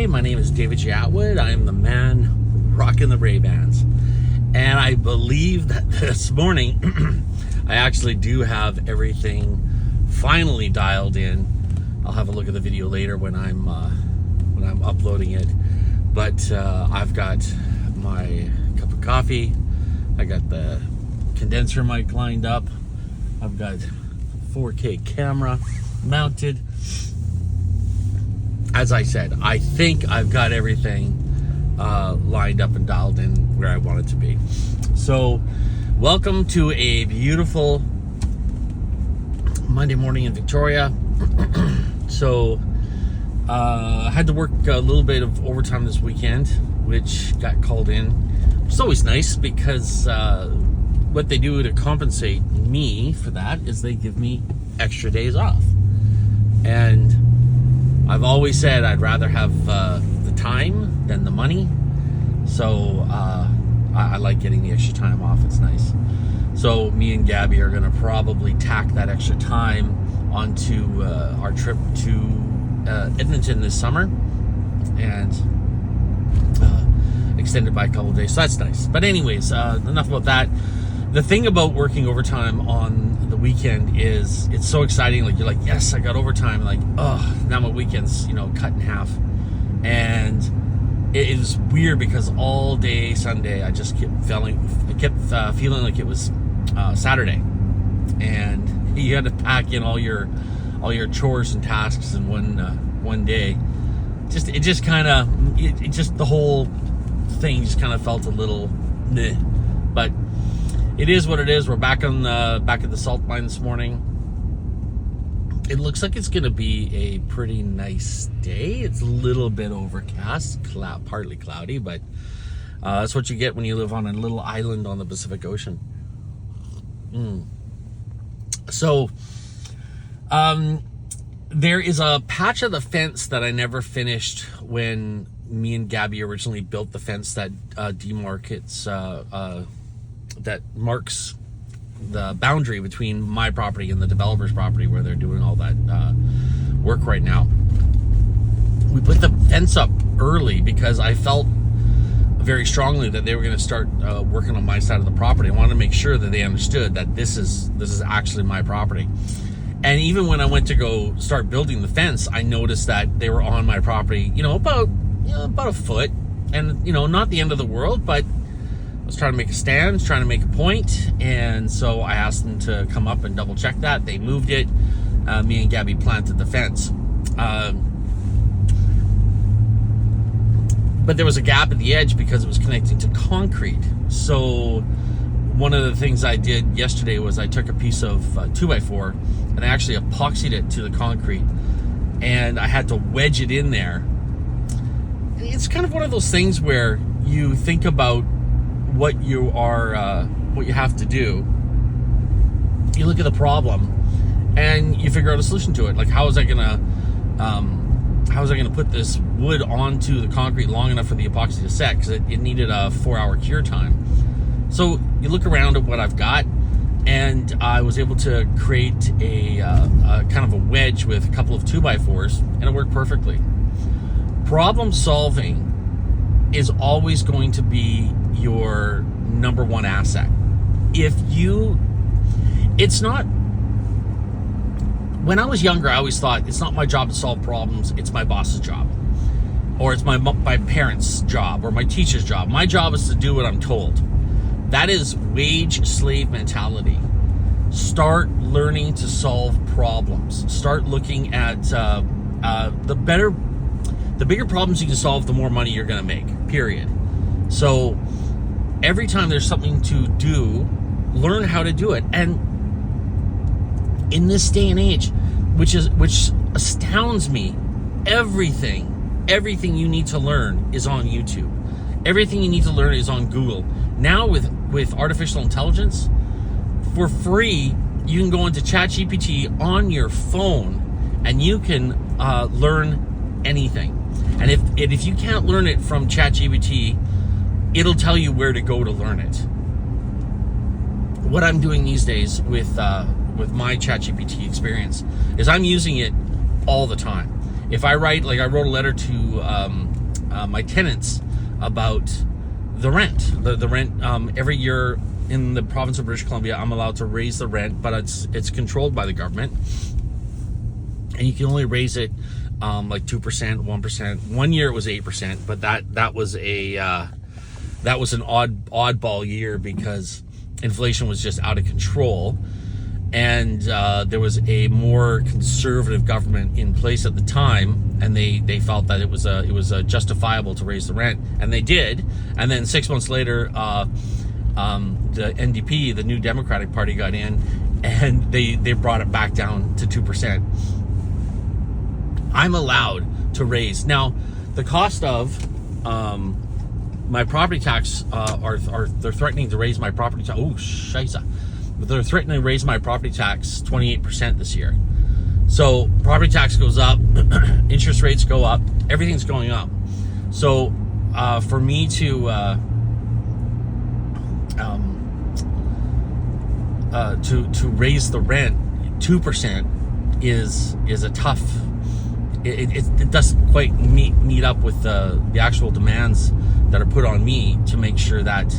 Freeway. My name is David J. Atwood. I am the man rocking the Ray-Bans. And I believe that this morning I actually do have everything finally dialed in. I'll have a look at the video later when I'm uploading it. But I've got my cup of coffee. I got the condenser mic lined up. I've got 4K camera mounted. As I said, I think I've got everything lined up and dialed in where I want it to be. So, welcome to a beautiful Monday morning in Victoria. So, I had to work a little bit of overtime this weekend, which got called in. It's always nice because what they do to compensate me for that is they give me extra days off. And I've always said I'd rather have the time than the money. So I like getting the extra time off. It's nice. So me and Gabby are going to probably tack that extra time onto our trip to Edmonton this summer. And extended by a couple of days. So that's nice. But anyways, enough about that. The thing about working overtime on the weekend is it's so exciting. Like, you're like, yes, I got overtime. Like, oh, now my weekend's, cut in half. And it is weird because all day Sunday, I just kept feeling like it was Saturday. And you had to pack in all your chores and tasks in one day. The whole thing just kind of felt a little meh. But it is what it is. We're back at the salt mine this morning. It looks like it's going to be a pretty nice day. It's a little bit overcast, partly cloudy, but that's what you get when you live on a little island on the Pacific Ocean. So, there is a patch of the fence that I never finished when me and Gabby originally built the fence that that marks the boundary between my property and the developer's property where they're doing all that work right now. We put the fence up early because I felt very strongly that they were going to start working on my side of the property. I wanted to make sure that they understood that this is actually my property. And even when I went to go start building the fence, I noticed that they were on my property, about a foot, and not the end of the world, but I was trying to make a stand, trying to make a point, and so I asked them to come up and double check that. They moved it. Me and Gabby planted the fence. But there was a gap at the edge because it was connecting to concrete. So one of the things I did yesterday was I took a piece of 2x4 and I actually epoxied it to the concrete, and I had to wedge it in there. It's kind of one of those things where you think about what you have to do. You look at the problem and you figure out a solution to it. Like, how was I gonna put this wood onto the concrete long enough for the epoxy to set, because it needed a 4-hour cure time. So you look around at what I've got, and I was able to create a kind of a wedge with a couple of 2x4s, and it worked perfectly. Problem solving is always going to be your number one asset. When I was younger, I always thought it's not my job to solve problems, it's my boss's job. Or it's my parents' job, or my teacher's job. My job is to do what I'm told. That is wage slave mentality. Start learning to solve problems. Start looking at the bigger problems you can solve, the more money you're going to make, period. So every time there's something to do, learn how to do it. And in this day and age, which astounds me, everything you need to learn is on YouTube. Everything you need to learn is on Google. Now with artificial intelligence, for free, you can go into ChatGPT on your phone and you can learn anything. And if you can't learn it from ChatGPT, it'll tell you where to go to learn it. What I'm doing these days with my ChatGPT experience is I'm using it all the time. If I write, like I wrote a letter to my tenants about the rent. The rent every year in the province of British Columbia, I'm allowed to raise the rent, but it's controlled by the government, and you can only raise it like 2%, 1%. One year it was 8%, but that was an oddball year because inflation was just out of control, and there was a more conservative government in place at the time, and they felt that it was justifiable to raise the rent, and they did. And then 6 months later, the NDP, the New Democratic Party, got in, and they brought it back down to 2%. I'm allowed to raise. Now, the cost of my property tax they're threatening to raise my property tax. Oh, scheisse. But they're threatening to raise my property tax 28% this year. So property tax goes up, interest rates go up, everything's going up. So for me to raise the rent 2% is a tough. It doesn't quite meet up with the actual demands that are put on me to make sure that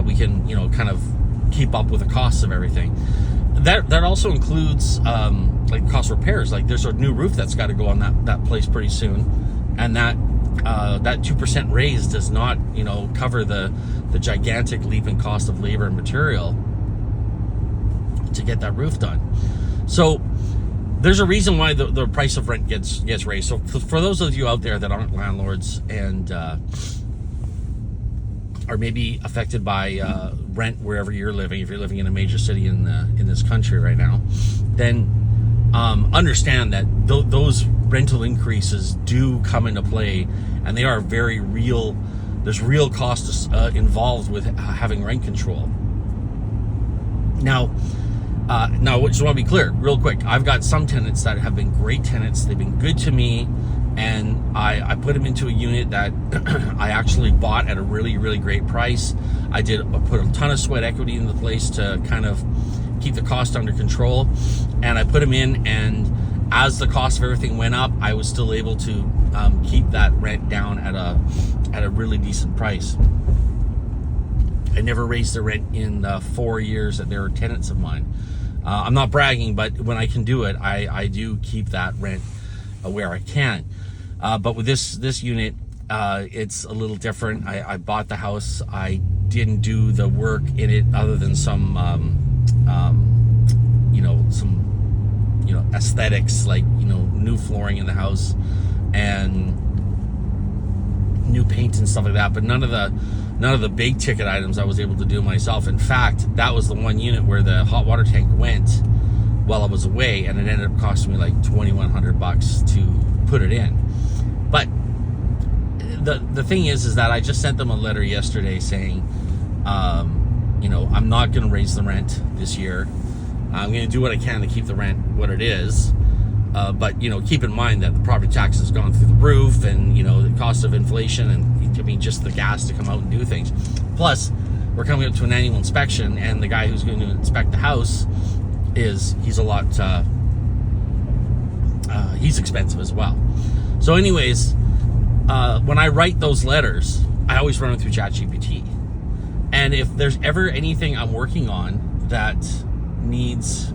we can kind of keep up with the costs of everything. That also includes like cost repairs. Like there's a new roof that's got to go on that place pretty soon, and that 2% raise does not cover the gigantic leap in cost of labor and material to get that roof done. So there's a reason why the price of rent gets raised. So for those of you out there that aren't landlords and are maybe affected by rent wherever you're living, if you're living in a major city in this country right now, then understand that those rental increases do come into play, and they are very real. There's real costs involved with having rent control. Now, I just want to be clear, real quick. I've got some tenants that have been great tenants. They've been good to me, and I put them into a unit that I actually bought at a really, really great price. I put a ton of sweat equity in the place to kind of keep the cost under control, and I put them in, and as the cost of everything went up, I was still able to keep that rent down at a really decent price. I never raised the rent in the 4 years that they were tenants of mine. I'm not bragging, but when I can do it, I do keep that rent where I can. But with this unit, it's a little different. I bought the house. I didn't do the work in it other than some aesthetics, like new flooring in the house and new paint and stuff like that. But none of the big ticket items I was able to do myself. In fact, that was the one unit where the hot water tank went while I was away, and it ended up costing me like $2,100 to put it in. But the thing is that I just sent them a letter yesterday saying, I'm not going to raise the rent this year. I'm going to do what I can to keep the rent what it is. But keep in mind that the property tax has gone through the roof, and the cost of inflation, and just the gas to come out and do things. Plus, we're coming up to an annual inspection, and the guy who's going to inspect the house he's a lot he's expensive as well. So anyways, when I write those letters, I always run them through ChatGPT, and if there's ever anything I'm working on that needs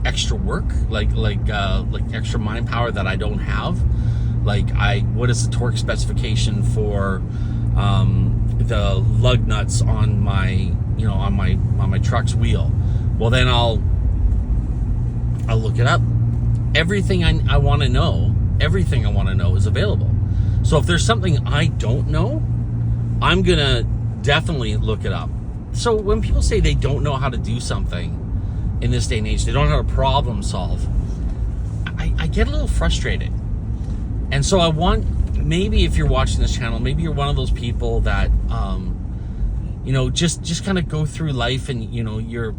extra work, like extra mind power that I don't have, what is the torque specification for the lug nuts on my on my truck's wheel? Well, then I'll look it up. Everything I want to know, is available. So if there's something I don't know, I'm gonna definitely look it up. So when people say they don't know how to do something in this day and age, they don't know how to problem solve, I get a little frustrated. And so I want, maybe if you're watching this channel, maybe you're one of those people that just kind of go through life, and you're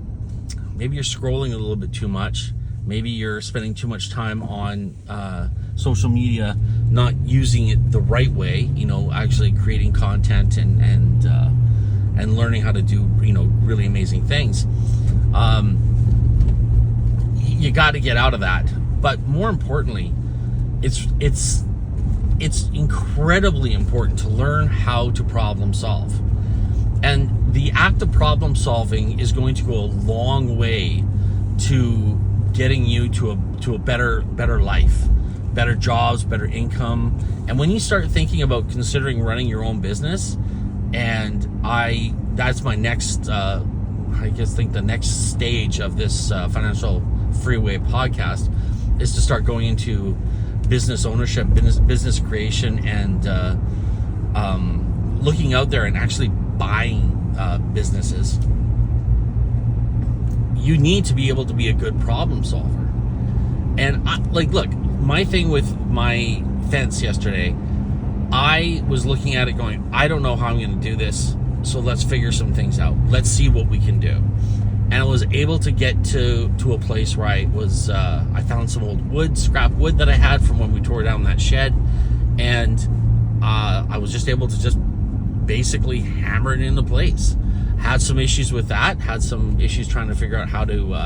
scrolling a little bit too much. Maybe you're spending too much time on social media, not using it the right way, actually creating content and learning how to do really amazing things. You got to get out of that. But more importantly it's incredibly important to learn how to problem solve. And the act of problem solving is going to go a long way to getting you to a better life, better jobs, better income. And when you start thinking about considering running your own business, and that's my next, the next stage of this Financial Freeway podcast is to start going into business ownership, business creation, and looking out there and actually buying businesses. You need to be able to be a good problem solver. And look, my thing with my fence yesterday, I was looking at it going, I don't know how I'm going to do this, so let's figure some things out. Let's see what we can do. And I was able to get to a place where I found some old scrap wood that I had from when we tore down that shed, and I was just able to just basically hammer it into place. Had some issues with that, had some issues trying to figure out how to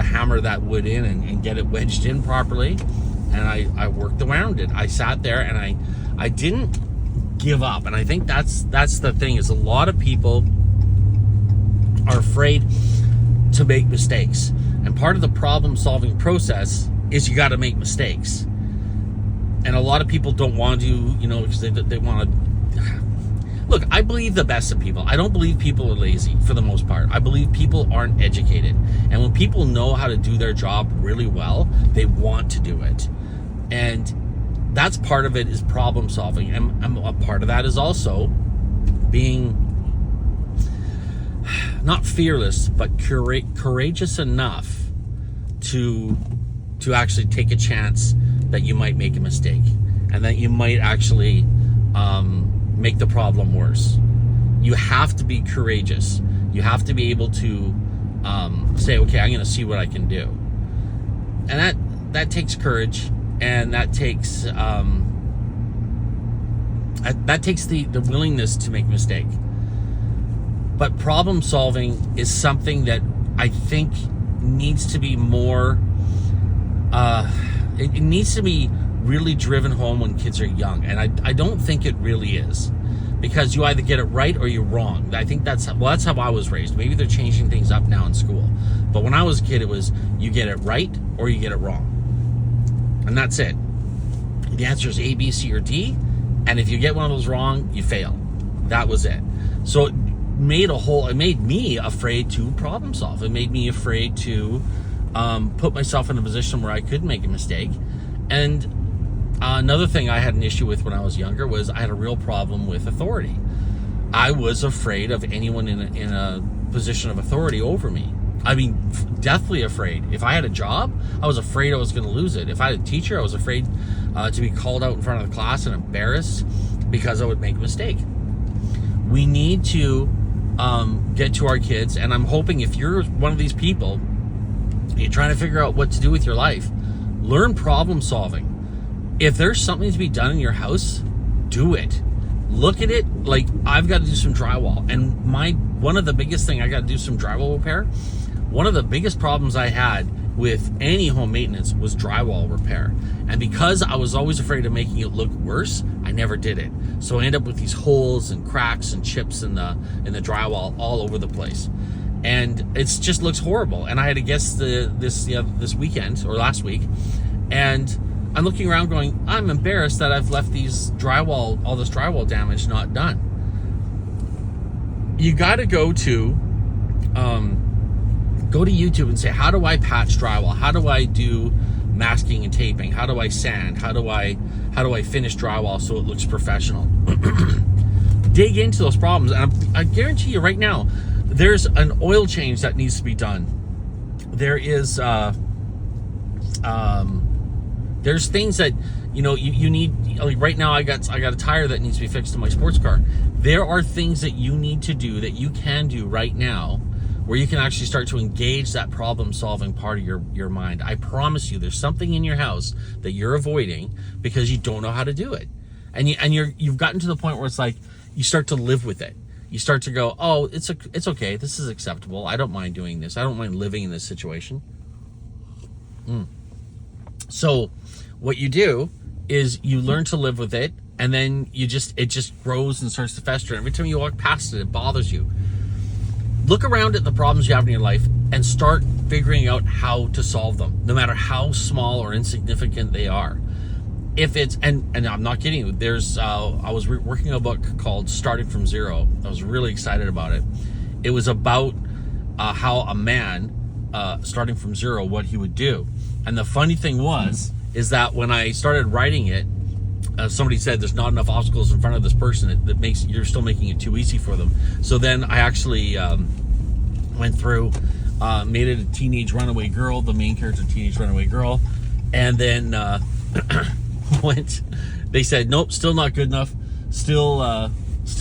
hammer that wood in and get it wedged in properly, and I worked around it. I sat there and I didn't give up. And I think that's the thing, is a lot of people are afraid to make mistakes. And part of the problem solving process is you got to make mistakes. And a lot of people don't want to, because they want to. Look, I believe the best of people. I don't believe people are lazy for the most part. I believe people aren't educated. And when people know how to do their job really well, they want to do it. And that's part of it, is problem solving. And a part of that is also being not fearless, but courageous enough to actually take a chance that you might make a mistake, and that you might actually make the problem worse. You have to be courageous. You have to be able to say, okay, I'm going to see what I can do. And that takes courage, and that takes the willingness to make a mistake. But problem solving is something that I think needs to be more, it needs to be really driven home when kids are young. And I don't think it really is, because you either get it right or you're wrong. I think that's how I was raised. Maybe they're changing things up now in school. But when I was a kid, it was you get it right or you get it wrong. And that's it. The answer is A, B, C, or D. And if you get one of those wrong, you fail. That was it. So it made me afraid to problem solve. It made me afraid to put myself in a position where I could make a mistake. And another thing I had an issue with when I was younger was I had a real problem with authority. I was afraid of anyone in a position of authority over me. I mean, deathly afraid. If I had a job, I was afraid I was going to lose it. If I had a teacher, I was afraid to be called out in front of the class and embarrassed because I would make a mistake. We need to get to our kids, and I'm hoping if you're one of these people, you're trying to figure out what to do with your life, learn problem solving. If there's something to be done in your house, do it. Look at it like I've got to do some drywall, and one of the biggest thing, I got to do some drywall repair. One of the biggest problems I had with any home maintenance was drywall repair, and because I was always afraid of making it look worse, I never did it. So I end up with these holes and cracks and chips in the drywall all over the place, and it just looks horrible. And I had a guest this weekend or last week, and I'm looking around going, I'm embarrassed that I've left all this drywall damage not done. You got to go to YouTube and say, how do I patch drywall? How do I do masking and taping? How do I sand? How do I finish drywall so it looks professional? Dig into those problems, and I guarantee you right now, there's an oil change that needs to be done. There is there's things that you need. Like right now, I got a tire that needs to be fixed in my sports car. There are things that you need to do, that you can do right now, where you can actually start to engage that problem-solving part of your mind. I promise you, there's something in your house that you're avoiding because you don't know how to do it, and you've gotten to the point where it's like you start to live with it. You start to go, oh, it's okay. This is acceptable. I don't mind doing this. I don't mind living in this situation. So what you do is you learn to live with it, and then it just grows and starts to fester. Every time you walk past it, it bothers you. Look around at the problems you have in your life and start figuring out how to solve them, no matter how small or insignificant they are. If it's, and I'm not kidding you, there's, I was working on a book called Starting from Zero. I was really excited about it. It was about how a man, starting from zero, what he would do. And the funny thing is that when I started writing it, somebody said there's not enough obstacles in front of this person that makes, you're still making it too easy for them. So then I actually went through, made it a teenage runaway girl, the main character, teenage runaway girl, and then they said, nope, still not good enough, still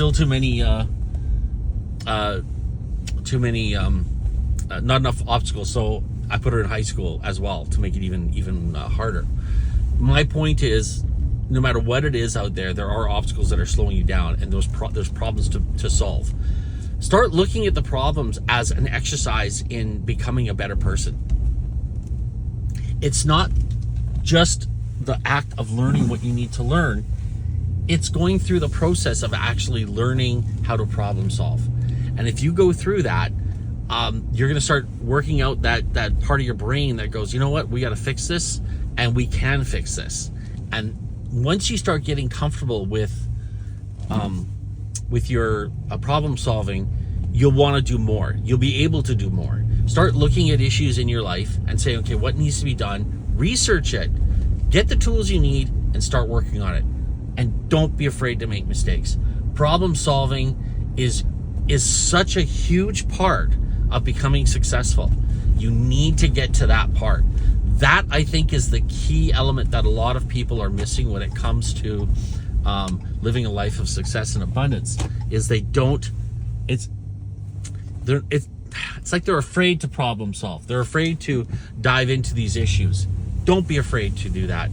too many not enough obstacles. So I put her in high school as well to make it even harder. My point is, no matter what it is out there, there are obstacles that are slowing you down, and there's problems to solve. Start looking at the problems as an exercise in becoming a better person. It's not just the act of learning what you need to learn. It's going through the process of actually learning how to problem solve. And if you go through that, you're going to start working out that part of your brain that goes, you know what, we got to fix this, and we can fix this. And once you start getting comfortable with your problem solving, you'll want to do more. You'll be able to do more. Start looking at issues in your life and say, okay, what needs to be done? Research it. Get the tools you need and start working on it. And don't be afraid to make mistakes. Problem solving is such a huge part of becoming successful. You need to get to that part. That, I think, is the key element that a lot of people are missing when it comes to living a life of success and abundance, is they don't, it's like they're afraid to problem solve. They're afraid to dive into these issues. Don't be afraid to do that.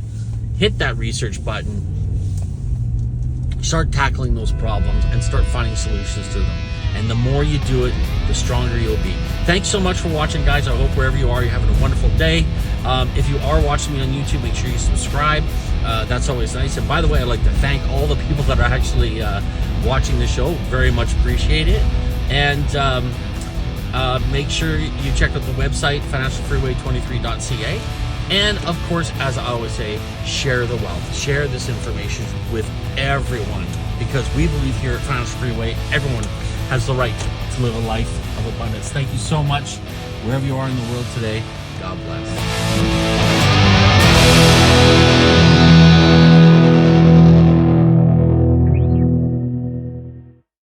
Hit that research button, start tackling those problems, and start finding solutions to them. And the more you do it, the stronger you'll be. Thanks so much for watching, guys. I hope wherever you are, you're having a wonderful day. If you are watching me on YouTube, make sure you subscribe. That's always nice. And by the way, I'd like to thank all the people that are actually watching the show. Very much appreciate it. And make sure you check out the website, financialfreeway23.ca. And of course, as I always say, share the wealth. Share this information with everyone, because we believe here at Financial Freeway, everyone has the right to live a life of abundance. Thank you so much, wherever you are in the world today. God bless.